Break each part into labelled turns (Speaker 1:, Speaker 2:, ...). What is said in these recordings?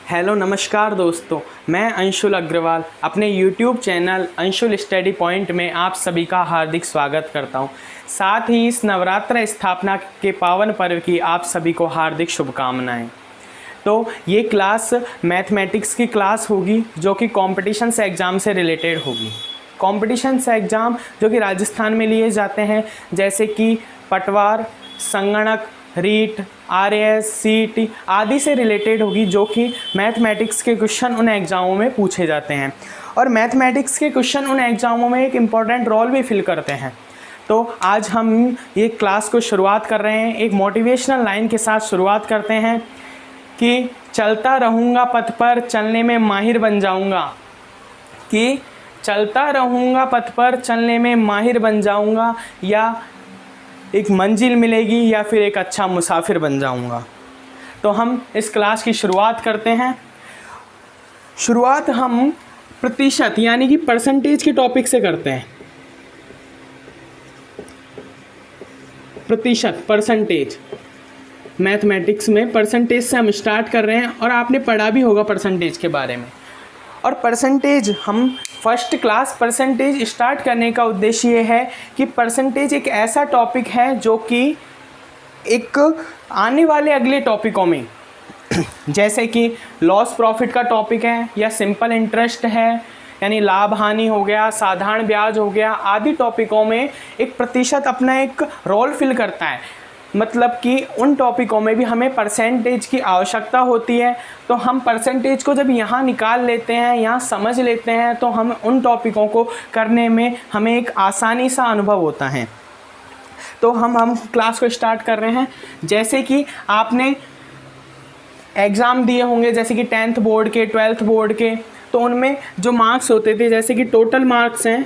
Speaker 1: Hello नमस्कार दोस्तों, मैं अंशुल अग्रवाल अपने YouTube channel Anshul study point में आप सभी का हार्दिक स्वागत करता हूं। साथ ही इस नवरात्र स्थापना के पावन पर्व की आप सभी को हार्दिक शुभकामनाएं। तो ये क्लास मैथमेटिक्स की क्लास होगी जो कि कॉम्पिटिशन्स एग्ज़ाम से रिलेटेड होगी। कॉम्पिटिशन्स एग्ज़ाम जो कि राजस्थान में लिए जाते हैं, जैसे कि पटवार, संगणक, रीट, RAS, CET आदि से रिलेटेड होगी, जो कि मैथमेटिक्स के क्वेश्चन उन एग्ज़ामों में पूछे जाते हैं। और मैथमेटिक्स के क्वेश्चन उन एग्ज़ामों में एक इम्पॉर्टेंट रोल भी फिल करते हैं। तो आज हम ये क्लास को शुरुआत कर रहे हैं, एक मोटिवेशनल लाइन के साथ शुरुआत करते हैं कि चलता रहूँगा पथ पर, चलने में माहिर बन जाऊँगा। कि चलता रहूँगा पथ पर, चलने में माहिर बन जाऊँगा, या एक मंजिल मिलेगी, या फिर एक अच्छा मुसाफिर बन जाऊंगा। तो हम इस क्लास की शुरुआत करते हैं। शुरुआत हम प्रतिशत यानी कि परसेंटेज के टॉपिक से करते हैं। प्रतिशत, परसेंटेज, मैथमेटिक्स में परसेंटेज से हम स्टार्ट कर रहे हैं और आपने पढ़ा भी होगा परसेंटेज के बारे में। और परसेंटेज, हम फर्स्ट क्लास परसेंटेज स्टार्ट करने का उद्देश्य ये है कि परसेंटेज एक ऐसा टॉपिक है जो कि एक आने वाले अगले टॉपिकों में जैसे कि लॉस प्रॉफिट का टॉपिक है, या सिंपल इंटरेस्ट है यानी लाभ हानि हो गया, साधारण ब्याज हो गया, आदि टॉपिकों में एक प्रतिशत अपना एक रोल फिल करता है। मतलब कि उन टॉपिकों में भी हमें परसेंटेज की आवश्यकता होती है। तो हम परसेंटेज को जब यहाँ निकाल लेते हैं, यहाँ समझ लेते हैं, तो हम उन टॉपिकों को करने में हमें एक आसानी सा अनुभव होता है। तो हम क्लास को स्टार्ट कर रहे हैं। जैसे कि आपने एग्ज़ाम दिए होंगे, जैसे कि 10th बोर्ड के, 12th बोर्ड के, तो उनमें जो मार्क्स होते थे, जैसे कि टोटल मार्क्स हैं,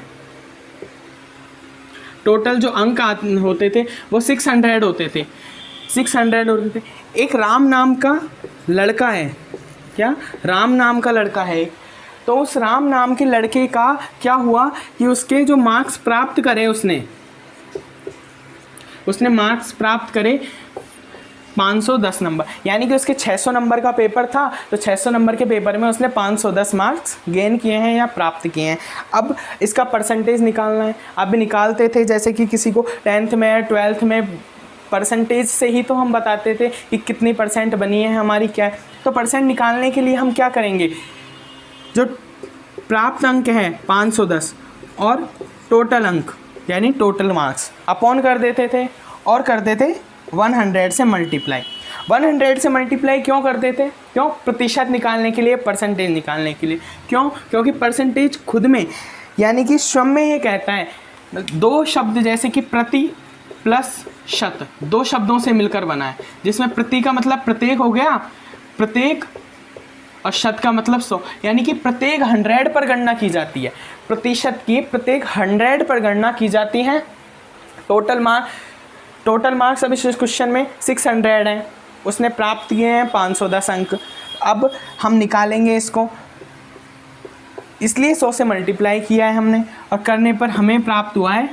Speaker 1: टोटल जो अंक होते थे वो 600 होते थे। 600 होते थे। एक राम नाम का लड़का है, क्या राम नाम का लड़का है। तो उस राम नाम के लड़के का क्या हुआ कि उसके जो मार्क्स प्राप्त करे, उसने मार्क्स प्राप्त करे 510 नंबर, यानी कि उसके 600 नंबर का पेपर था, तो 600 नंबर के पेपर में उसने 510 मार्क्स गेन किए हैं या प्राप्त किए हैं। अब इसका परसेंटेज निकालना है। अब निकालते थे, जैसे कि किसी को 10th में, 12th में परसेंटेज से ही तो हम बताते थे कि कितनी परसेंट बनी है हमारी, क्या है। तो परसेंट निकालने के लिए हम क्या करेंगे, जो प्राप्त अंक है 510 और टोटल अंक यानी टोटल मार्क्स अपॉन कर देते थे और करते थे 100 से मल्टीप्लाई। 100 से मल्टीप्लाई क्यों करते थे? क्यों? प्रतिशत निकालने के लिए, परसेंटेज निकालने के लिए। क्यों? क्योंकि परसेंटेज खुद में यानी कि स्वयं में ये कहता है, दो शब्द जैसे कि प्रति प्लस शत, दो शब्दों से मिलकर बना है, जिसमें प्रति का मतलब प्रत्येक हो गया, प्रत्येक, और शत का मतलब 100, यानी कि प्रत्येक 100 पर गणना की जाती है। प्रतिशत की प्रत्येक 100 पर गणना की जाती है। टोटल मार्क्स अब इस क्वेश्चन में 600 हैं, उसने प्राप्त किए हैं 510 अंक। अब हम निकालेंगे इसको, इसलिए 100 से मल्टीप्लाई किया है हमने, और करने पर हमें प्राप्त हुआ है,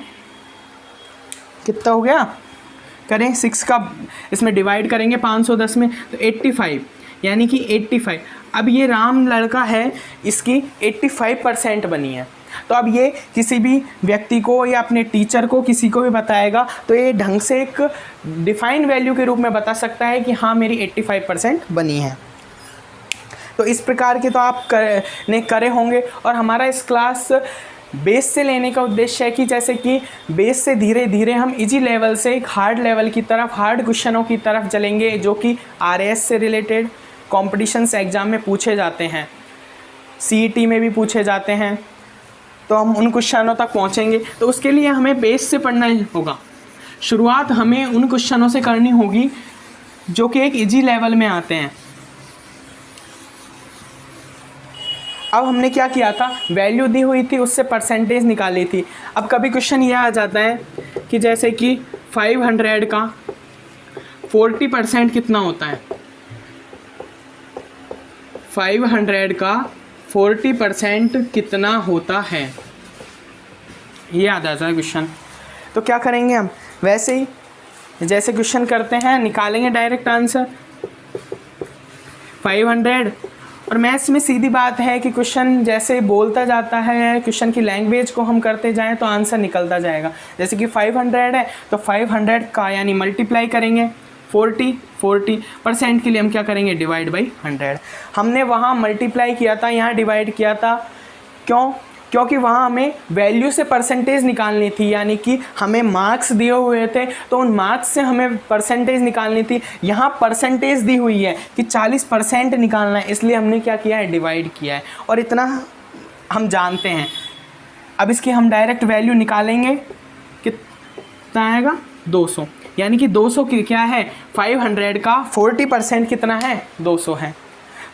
Speaker 1: कितना हो गया, करें 6 का इसमें डिवाइड करेंगे 510 में, तो 85, यानी कि 85। अब ये राम लड़का है, इसकी 85% बनी है। तो अब ये किसी भी व्यक्ति को या अपने टीचर को, किसी को भी बताएगा, तो ये ढंग से एक डिफाइन वैल्यू के रूप में बता सकता है कि हाँ मेरी 85% बनी है। तो इस प्रकार के तो आप करे होंगे। और हमारा इस क्लास बेस से लेने का उद्देश्य है कि जैसे कि बेस से धीरे धीरे हम इजी लेवल से एक हार्ड लेवल की तरफ, हार्ड क्वेश्चनों की तरफ चलेंगे, जो कि RAS से रिलेटेड कॉम्पिटिशन्स एग्ज़ाम में पूछे जाते हैं, CET में भी पूछे जाते हैं। तो हम उन क्वेश्चनों तक पहुंचेंगे। तो उसके लिए हमें बेस से पढ़ना होगा। शुरुआत हमें उन क्वेश्चनों से करनी होगी जो कि एक इजी लेवल में आते हैं। अब हमने क्या किया था, वैल्यू दी हुई थी, उससे परसेंटेज निकाली थी। अब कभी क्वेश्चन यह आ जाता है कि जैसे कि 500 का 40% कितना होता है, 500 का 40% कितना होता है, ये आ जाता है क्वेश्चन। तो क्या करेंगे हम, वैसे ही जैसे क्वेश्चन करते हैं, निकालेंगे डायरेक्ट आंसर। 500 और मैथ्स में सीधी बात है कि क्वेश्चन जैसे बोलता जाता है, क्वेश्चन की लैंग्वेज को हम करते जाएं तो आंसर निकलता जाएगा। जैसे कि 500 है तो 500 का यानी मल्टीप्लाई करेंगे 40% के लिए हम क्या करेंगे, डिवाइड बाई 100। हमने वहाँ मल्टीप्लाई किया था, यहाँ डिवाइड किया था, क्यों? क्योंकि वहाँ हमें वैल्यू से परसेंटेज निकालनी थी, यानी कि हमें मार्क्स दिए हुए थे तो उन मार्क्स से हमें परसेंटेज निकालनी थी। यहाँ परसेंटेज दी हुई है कि 40% निकालना है, इसलिए हमने क्या किया है, डिवाइड किया है, और इतना हम जानते हैं। अब इसकी हम डायरेक्ट वैल्यू निकालेंगे, कितना आएगा, 200, यानी कि 200 की क्या है, 500 का 40% कितना है, 200 है।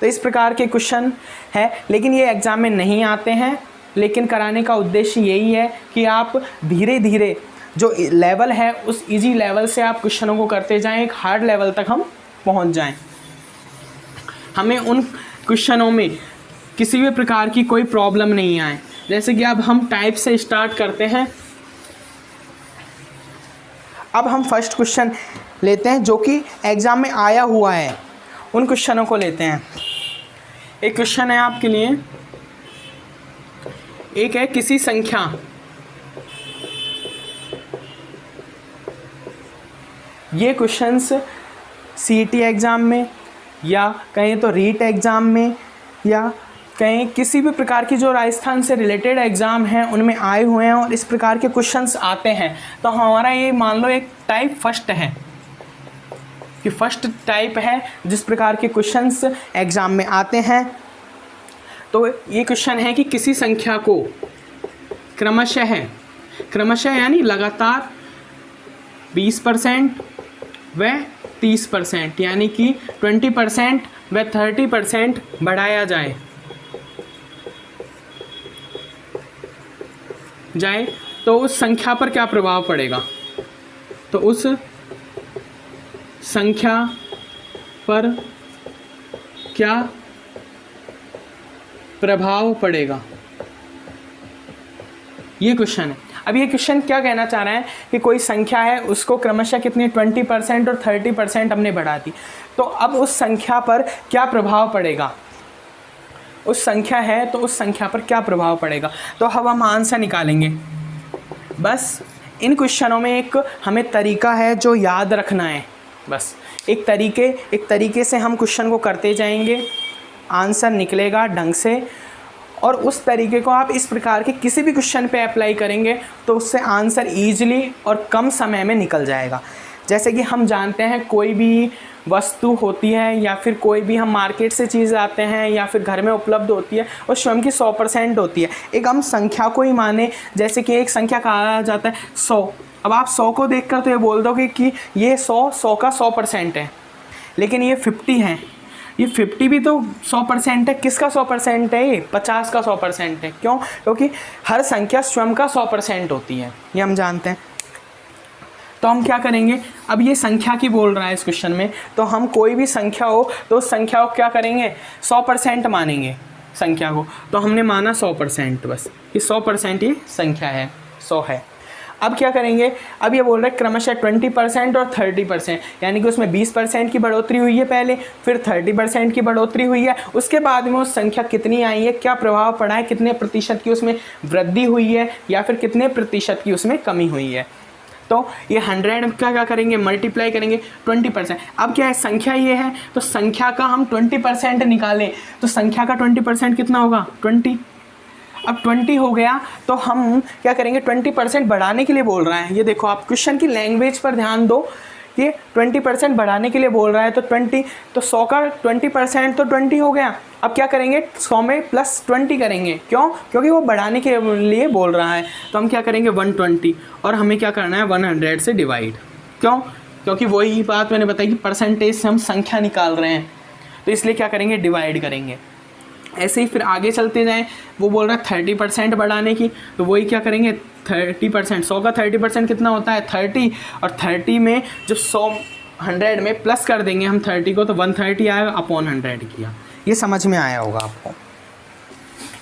Speaker 1: तो इस प्रकार के क्वेश्चन है, लेकिन ये एग्ज़ाम में नहीं आते हैं, लेकिन कराने का उद्देश्य यही है कि आप धीरे धीरे जो लेवल है उस इजी लेवल से आप क्वेश्चनों को करते जाएं, एक हार्ड लेवल तक हम पहुंच जाएं। हमें उन क्वेश्चनों में किसी भी प्रकार की कोई प्रॉब्लम नहीं आए। जैसे कि अब हम टाइप से स्टार्ट करते हैं। अब हम फर्स्ट क्वेश्चन लेते हैं जो कि एग्ज़ाम में आया हुआ है, उन क्वेश्चनों को लेते हैं। एक क्वेश्चन है आपके लिए, एक है किसी संख्या ये क्वेश्चंस सीईटी एग्ज़ाम में या कहीं तो रीट एग्ज़ाम में या कहीं किसी भी प्रकार की जो राजस्थान से रिलेटेड एग्ज़ाम हैं उनमें आए हुए हैं और इस प्रकार के क्वेश्चंस आते हैं। तो हमारा ये मान लो एक टाइप फर्स्ट है कि फर्स्ट टाइप है जिस प्रकार के क्वेश्चंस एग्ज़ाम में आते हैं। तो ये क्वेश्चन है कि किसी संख्या को क्रमशः यानी लगातार 20% व 30% यानी कि 20% व 30% बढ़ाया जाए तो उस संख्या पर क्या प्रभाव पड़ेगा, तो उस संख्या पर क्या प्रभाव पड़ेगा, ये क्वेश्चन है। अब ये क्वेश्चन क्या कहना चाह रहा है कि कोई संख्या है उसको क्रमशः कितनी 20% और 30% हमने बढ़ा दी, तो अब उस संख्या पर क्या प्रभाव पड़ेगा, उस संख्या है तो उस संख्या पर क्या प्रभाव पड़ेगा। तो अब हम आंसर निकालेंगे। बस इन क्वेश्चनों में एक हमें तरीका है जो याद रखना है, बस एक तरीके से हम क्वेश्चन को करते जाएंगे, आंसर निकलेगा ढंग से, और उस तरीके को आप इस प्रकार के किसी भी क्वेश्चन पे अप्लाई करेंगे तो उससे आंसर ईजिली और कम समय में निकल जाएगा। जैसे कि हम जानते हैं कोई भी वस्तु होती है या फिर कोई भी हम मार्केट से चीज़ लाते हैं या फिर घर में उपलब्ध होती है और स्वयं की 100% होती है। एक हम संख्या को ही माने, जैसे कि एक संख्या कहा जाता है 100। अब आप 100 को देखकर तो ये बोल दोगे कि ये 100 का 100% है, लेकिन ये 50 है, ये 50 भी तो 100% है। किसका 100% है, ये 50 का 100% है। क्यों? क्योंकि हर संख्या स्वयं का 100% होती है, ये हम जानते हैं। तो हम क्या करेंगे, अब ये संख्या की बोल रहा है इस क्वेश्चन में, तो हम कोई भी संख्या हो तो उस संख्या को क्या करेंगे, 100% मानेंगे संख्या को। तो हमने माना 100%, बस कि 100% ये संख्या है, 100 है। अब क्या करेंगे, अब ये बोल रहे हैं क्रमशः 20% और 30%, यानी कि उसमें 20% की बढ़ोतरी हुई है पहले, फिर 30% की बढ़ोतरी हुई है, उसके बाद में उस संख्या कितनी आई है, क्या प्रभाव पड़ा है, कितने प्रतिशत की उसमें वृद्धि हुई है या फिर कितने प्रतिशत की उसमें कमी हुई है। तो ये 100 का क्या करेंगे, मल्टीप्लाई करेंगे 20%। अब क्या है, संख्या ये है तो संख्या का हम 20% निकालें तो संख्या का 20% कितना होगा, 20। अब 20 हो गया तो हम क्या करेंगे, 20% बढ़ाने के लिए बोल रहा है। ये देखो आप क्वेश्चन की लैंग्वेज पर ध्यान दो, ये 20% बढ़ाने के लिए बोल रहा है तो 20, तो 100 का 20% तो 20 हो गया। अब क्या करेंगे, 100 में +20 करेंगे। क्यों? क्योंकि वो बढ़ाने के लिए बोल रहा है। तो हम क्या करेंगे 120, और हमें क्या करना है 100 से डिवाइड। क्यों? क्योंकि वही बात मैंने बताई कि परसेंटेज से हम संख्या निकाल रहे हैं, तो इसलिए क्या करेंगे, डिवाइड करेंगे। ऐसे ही फिर आगे चलते जाएं, वो बोल रहा है 30% बढ़ाने की, तो वही क्या करेंगे 30%, 100 का 30% कितना होता है 30, और 30 में जब 100 में प्लस कर देंगे हम 30 को तो 130 आएगा अपॉन 100 किया। ये समझ में आया होगा आपको।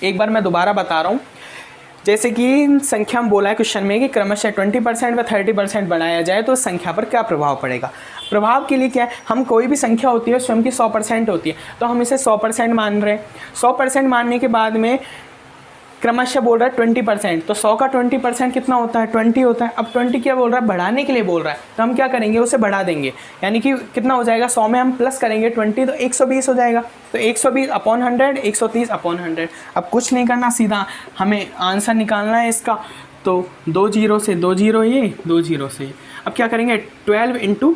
Speaker 1: एक बार मैं दोबारा बता रहा हूँ, जैसे कि संख्या में बोला है क्वेश्चन में कि क्रमशः 20% व 30% बढ़ाया जाए तो संख्या पर क्या प्रभाव पड़ेगा। प्रभाव के लिए क्या है, हम कोई भी संख्या होती है स्वयं की 100% होती है, तो हम इसे 100% मान रहे हैं। 100% मानने के बाद में क्रमशः बोल रहा है 20%, तो 100 का 20% कितना होता है, 20 होता है। अब 20 क्या बोल रहा है, बढ़ाने के लिए बोल रहा है, तो हम क्या करेंगे, उसे बढ़ा देंगे, यानी कि कितना हो जाएगा, 100 में हम प्लस करेंगे 20 तो 120 हो जाएगा। तो 120/100, 130/100। अब कुछ नहीं करना, सीधा हमें आंसर निकालना है इसका। तो 2 0 से 2 0 ये, 2 0 से ये। अब क्या करेंगे, 12 ×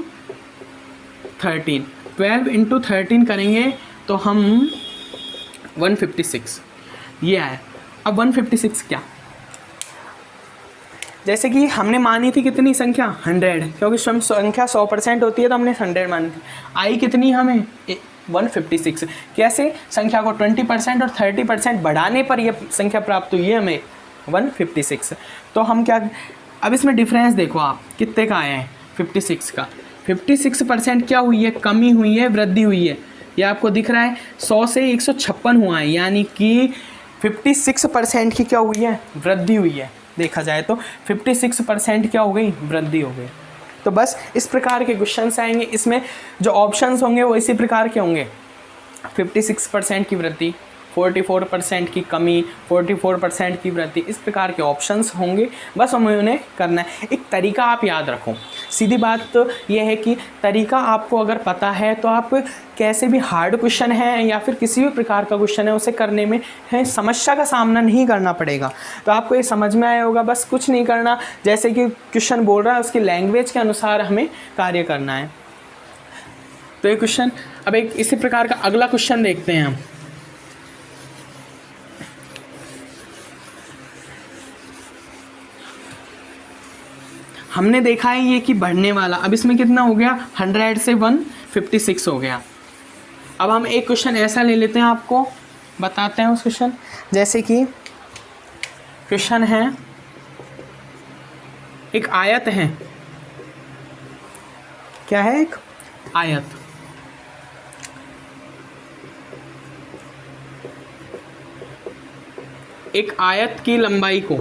Speaker 1: 13, 12 × 13 करेंगे तो हम 156 ये आया। अब 156 क्या, जैसे कि हमने मानी थी कितनी संख्या, 100, क्योंकि स्वयं संख्या 100% होती है तो हमने 100 मानी थी। आई कितनी हमें, 156। कैसे, संख्या को 20% और 30% बढ़ाने पर यह संख्या प्राप्त हुई है हमें 156। तो हम क्या, अब इसमें डिफरेंस देखो आप, कितने का आया है, 56 का। 56% क्या हुई है, कमी हुई है, वृद्धि हुई है। यह आपको दिख रहा है 100 से 156 हुआ है, यानी कि 56% की क्या हुई है, वृद्धि हुई है। देखा जाए तो 56% क्या हो गई, वृद्धि हो गई। तो बस इस प्रकार के क्वेश्चंस आएंगे, इसमें जो ऑप्शंस होंगे वो इसी प्रकार के होंगे, 56% की वृद्धि, 44% की कमी, 44% की वृद्धि, इस प्रकार के ऑप्शंस होंगे। बस हमें उन्हें करना है। एक तरीका आप याद रखो, सीधी बात तो यह है कि तरीका आपको अगर पता है तो आप कैसे भी हार्ड क्वेश्चन है या फिर किसी भी प्रकार का क्वेश्चन है उसे करने में है समस्या का सामना नहीं करना पड़ेगा। तो आपको ये समझ में आया होगा। बस कुछ नहीं करना, जैसे कि क्वेश्चन बोल रहा है उसकी लैंग्वेज के अनुसार हमें कार्य करना है। तो ये क्वेश्चन, अब एक इसी प्रकार का अगला क्वेश्चन देखते हैं हम। हमने देखा है ये कि बढ़ने वाला, अब इसमें कितना हो गया, 100 से 156 हो गया। अब हम एक क्वेश्चन ऐसा ले लेते हैं, आपको बताते हैं उस क्वेश्चन। जैसे कि क्वेश्चन है, एक आयत है, क्या है, एक आयत। एक आयत की लंबाई को,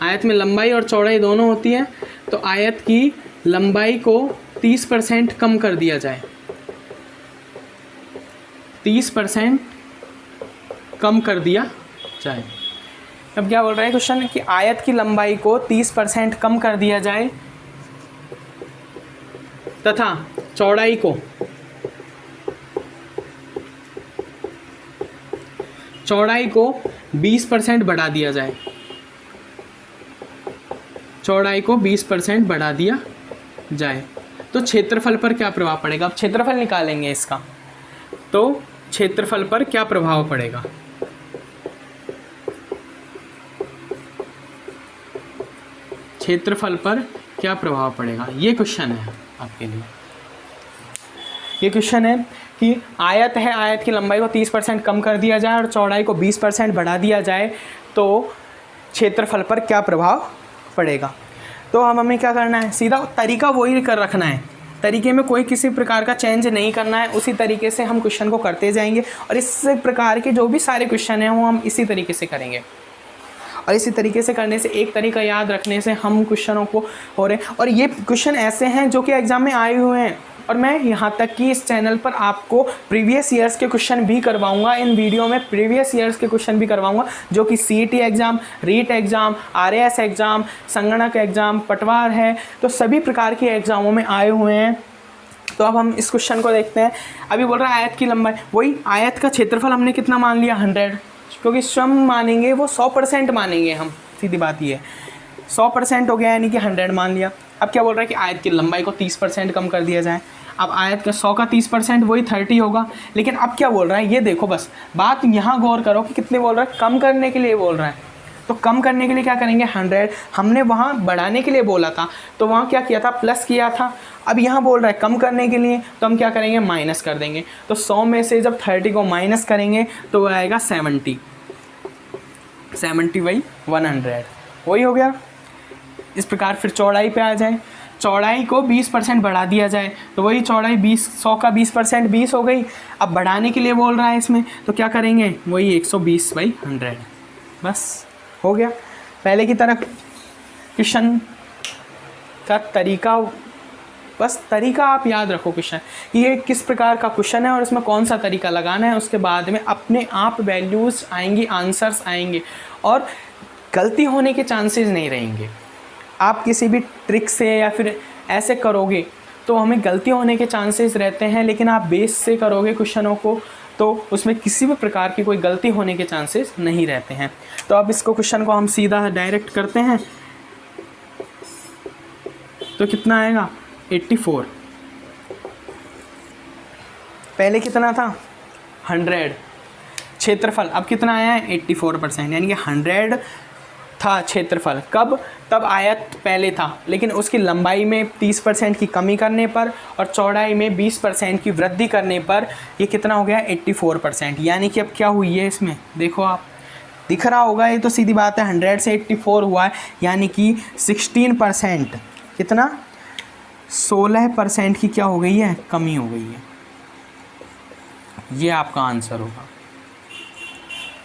Speaker 1: आयत में लंबाई और चौड़ाई दोनों होती है, तो आयत की लंबाई को 30% कम कर दिया जाए, 30% कम कर दिया जाए। अब क्या बोल रहा है क्वेश्चन कि आयत की लंबाई को 30% कम कर दिया जाए तथा चौड़ाई को 20% बढ़ा दिया जाए, चौड़ाई को 20% बढ़ा दिया जाए, तो क्षेत्रफल पर क्या प्रभाव पड़ेगा। अब क्षेत्रफल निकालेंगे इसका, तो क्षेत्रफल पर क्या प्रभाव पड़ेगा। क्षेत्रफल पर क्या प्रभाव पड़ेगा, ये क्वेश्चन है आपके लिए। ये क्वेश्चन है कि आयत है, आयत की लंबाई को 30% कम कर दिया जाए और चौड़ाई को 20% बढ़ा दिया जाए, तो क्षेत्रफल पर क्या प्रभाव पड़ेगा। तो हमें क्या करना है, सीधा तरीका वही कर रखना है, तरीके में कोई किसी प्रकार का चेंज नहीं करना है, उसी तरीके से हम क्वेश्चन को करते जाएंगे। और इस प्रकार के जो भी सारे क्वेश्चन हैं वो हम इसी तरीके से करेंगे। और इसी तरीके से करने से, एक तरीका याद रखने से हम क्वेश्चनों को हो रहे हैं। और ये क्वेश्चन ऐसे हैं जो कि एग्ज़ाम में आए हुए हैं, और मैं यहाँ तक कि इस चैनल पर आपको प्रीवियस ईयर्स के क्वेश्चन भी करवाऊंगा। इन वीडियो में प्रीवियस ईयर्स के क्वेश्चन भी करवाऊंगा, जो कि CET exam, REET exam, RAS exam, संगणक एग्ज़ाम, पटवार है, तो सभी प्रकार के एग्ज़ामों में आए हुए हैं। तो अब हम इस क्वेश्चन को देखते हैं। अभी बोल रहा है आयत की लंबाई, वही आयत का क्षेत्रफल हमने कितना मान लिया, 100, क्योंकि स्वयं मानेंगे वो 100% मानेंगे हम, सीधी बात ये है, 100% हो गया, यानी कि 100 मान लिया। अब क्या बोल रहा है कि आयत की लंबाई को 30% कम कर दिया जाए। अब आयत का 100 का 30% वही 30 होगा। लेकिन अब क्या बोल रहा है, ये देखो, बस बात यहाँ गौर करो कि कितने बोल रहा है, कम करने के लिए बोल रहा है। तो कम करने के लिए क्या करेंगे, 100, हमने वहाँ बढ़ाने के लिए बोला था तो वहाँ क्या किया था, प्लस किया था। अब यहाँ बोल रहा है कम करने के लिए, तो हम क्या करेंगे, माइनस कर देंगे। तो 100 में से जब 30 को माइनस करेंगे तो वह आएगा 70 वही 100, वही हो गया। इस प्रकार फिर चौड़ाई पे आ जाए, चौड़ाई को 20% बढ़ा दिया जाए, तो वही चौड़ाई 100 का 20% 20 हो गई। अब बढ़ाने के लिए बोल रहा है इसमें, तो क्या करेंगे, वही 120/100, बस हो गया। पहले की तरह क्वेश्चन का तरीका, बस तरीका आप याद रखो क्वेश्चन, ये किस प्रकार का क्वेश्चन है और इसमें कौन सा तरीका लगाना है। उसके बाद में अपने आप वैल्यूज़ आएंगी, आंसर्स आएंगे और गलती होने के चांसेस नहीं रहेंगे। आप किसी भी ट्रिक से या फिर ऐसे करोगे तो हमें गलती होने के चांसेस रहते हैं, लेकिन आप बेस से करोगे क्वेश्चनों को तो उसमें किसी भी प्रकार की कोई गलती होने के चांसेस नहीं रहते हैं। तो अब इसको क्वेश्चन को हम सीधा डायरेक्ट करते हैं, तो कितना आएगा 84। पहले कितना था 100 क्षेत्रफल, अब कितना आया है 84%, यानी कि 100 था क्षेत्रफल। कब? तब आयत पहले था, लेकिन उसकी लंबाई में 30% की कमी करने पर और चौड़ाई में 20% की वृद्धि करने पर ये कितना हो गया 84%। यानी कि अब क्या हुई है इसमें, देखो आप दिख रहा होगा, ये तो सीधी बात है 100 से 84 हुआ है, यानी कि 16%, कितना 16% की क्या हो गई है, कमी हो गई है। ये आपका आंसर होगा,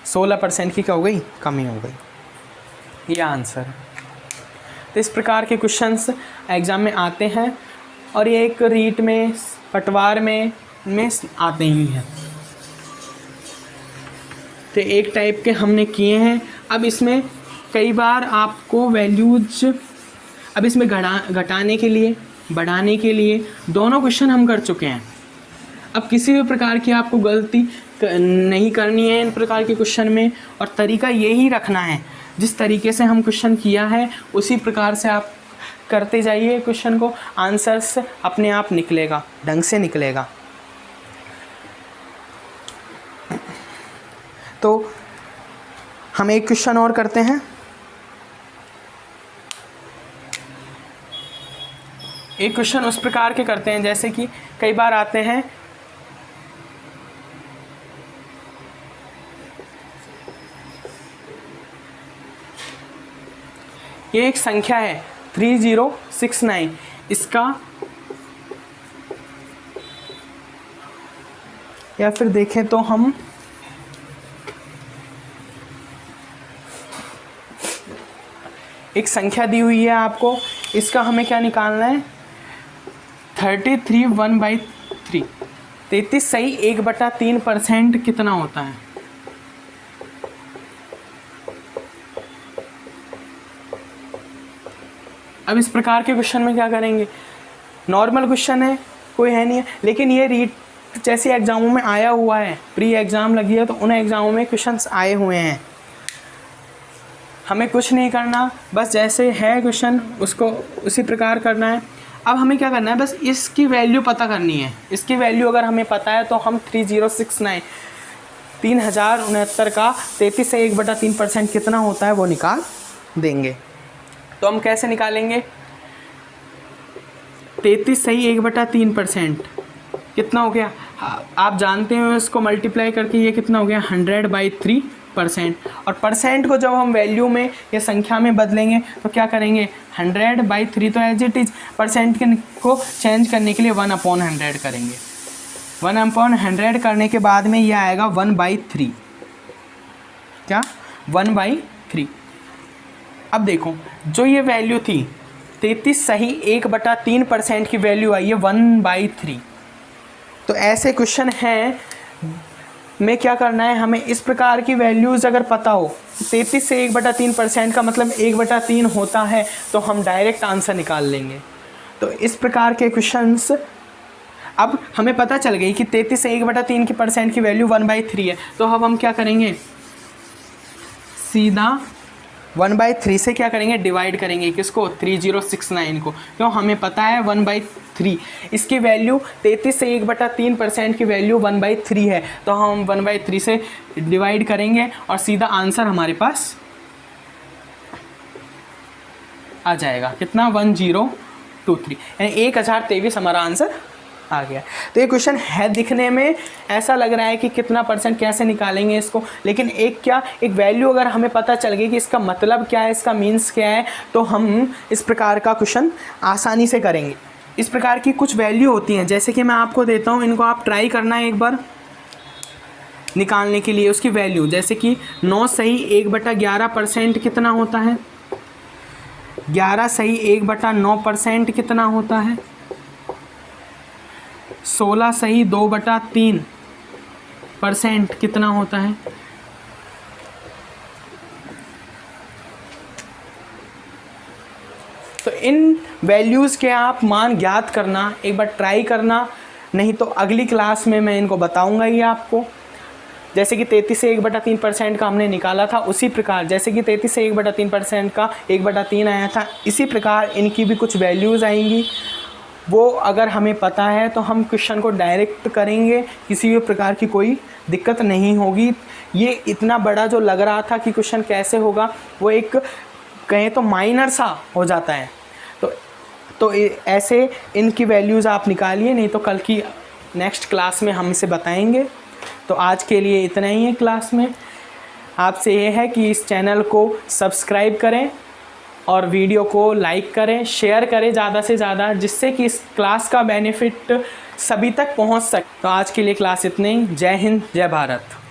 Speaker 1: 16% की क्या हो गई, कमी हो गई, ये आंसर है। तो इस प्रकार के क्वेश्चंस एग्ज़ाम में आते हैं और ये एक रीट में, पटवार में आते ही हैं। तो एक टाइप के हमने किए हैं। अब इसमें कई बार आपको वैल्यूज, अब इसमें घटाने के लिए, बढ़ाने के लिए दोनों क्वेश्चन हम कर चुके हैं। अब किसी भी प्रकार की आपको गलती नहीं करनी है इन प्रकार के क्वेश्चन में, और तरीका यही रखना है, जिस तरीके से हम क्वेश्चन किया है उसी प्रकार से आप करते जाइए क्वेश्चन को, आंसर्स अपने आप निकलेगा, ढंग से निकलेगा। तो हम एक क्वेश्चन और करते हैं। एक क्वेश्चन उस प्रकार के करते हैं जैसे कि कई बार आते हैं, ये एक संख्या है 3069, इसका, या फिर देखें तो हम एक संख्या दी हुई है आपको, इसका हमें क्या निकालना है 33 1/3, 33 सही 1/3% कितना होता है। अब इस प्रकार के क्वेश्चन में क्या करेंगे, नॉर्मल क्वेश्चन है, कोई है नहीं है, लेकिन ये रीट जैसे एग्जामों में आया हुआ है, प्री एग्ज़ाम लगी है तो उन एग्ज़ामों में क्वेश्चंस आए हुए हैं। हमें कुछ नहीं करना, बस जैसे है क्वेश्चन उसको उसी प्रकार करना है। अब हमें क्या करना है, बस इसकी वैल्यू पता करनी है। इसकी वैल्यू अगर हमें पता है तो हम 3069 3069 का 33 से 1/3% कितना होता है वो निकाल देंगे। तो हम कैसे निकालेंगे, 33 सही 1/3% कितना हो गया, आप जानते हो इसको मल्टीप्लाई करके ये कितना हो गया 100/3%। और परसेंट को जब हम वैल्यू में या संख्या में बदलेंगे तो क्या करेंगे 100/3, तो एज इट इज़ परसेंट को चेंज करने के लिए 1/100 करेंगे। 1/100 करने के बाद में ये आएगा 1/3, क्या 1/3। अब देखो जो ये वैल्यू थी 33 सही 1/3% की वैल्यू आई है 1/3। तो ऐसे क्वेश्चन हैं में क्या करना है, हमें इस प्रकार की वैल्यूज़ अगर पता हो, 33 से 1/3% का मतलब 1/3 होता है, तो हम डायरेक्ट आंसर निकाल लेंगे। तो इस प्रकार के क्वेश्चंस, अब हमें पता चल गई कि 33 से 1/3% की वैल्यू 1/3 है, तो अब हम क्या करेंगे, सीधा 1/3 से क्या करेंगे, डिवाइड करेंगे किसको 3069 को, क्यों हमें पता है 1/3 इसकी वैल्यू 33 से 1/3% की वैल्यू 1/3 है, तो हम 1/3 से डिवाइड करेंगे और सीधा आंसर हमारे पास आ जाएगा कितना 1023, यानी 1023 हमारा आंसर आ गया। तो ये क्वेश्चन है दिखने में ऐसा लग रहा है कि कितना परसेंट कैसे निकालेंगे इसको, लेकिन एक वैल्यू अगर हमें पता चल गई कि इसका मतलब क्या है, इसका मीन्स क्या है, तो हम इस प्रकार का क्वेश्चन आसानी से करेंगे। इस प्रकार की कुछ वैल्यू होती हैं, जैसे कि मैं आपको देता हूँ, इनको आप ट्राई करना है एक बार निकालने के लिए उसकी वैल्यू। जैसे कि 9 सही 1/11% कितना होता है, 11 सही 1/9% कितना होता है? 16 सही 2/3% कितना होता है? तो इन वैल्यूज़ के आप मान ज्ञात करना, एक बार ट्राई करना, नहीं तो अगली क्लास में मैं इनको बताऊंगा ही आपको। जैसे कि 33 से 1/3% का हमने निकाला था, उसी प्रकार जैसे कि 33 से 1/3% का 1/3 आया था, इसी प्रकार इनकी भी कुछ वैल्यूज़ आएंगी। वो अगर हमें पता है तो हम क्वेश्चन को डायरेक्ट करेंगे, किसी भी प्रकार की कोई दिक्कत नहीं होगी। ये इतना बड़ा जो लग रहा था कि क्वेश्चन कैसे होगा, वो एक कहें तो माइनर सा हो जाता है। तो ऐसे इनकी वैल्यूज़ आप निकालिए, नहीं तो कल की नेक्स्ट क्लास में हम इसे बताएंगे। तो आज के लिए इतना ही है क्लास में। आपसे ये है कि इस चैनल को सब्सक्राइब करें और वीडियो को लाइक करें, शेयर करें ज़्यादा से ज़्यादा, जिससे कि इस क्लास का बेनिफिट सभी तक पहुंच सके। तो आज के लिए क्लास इतने ही। जय हिंद, जय भारत।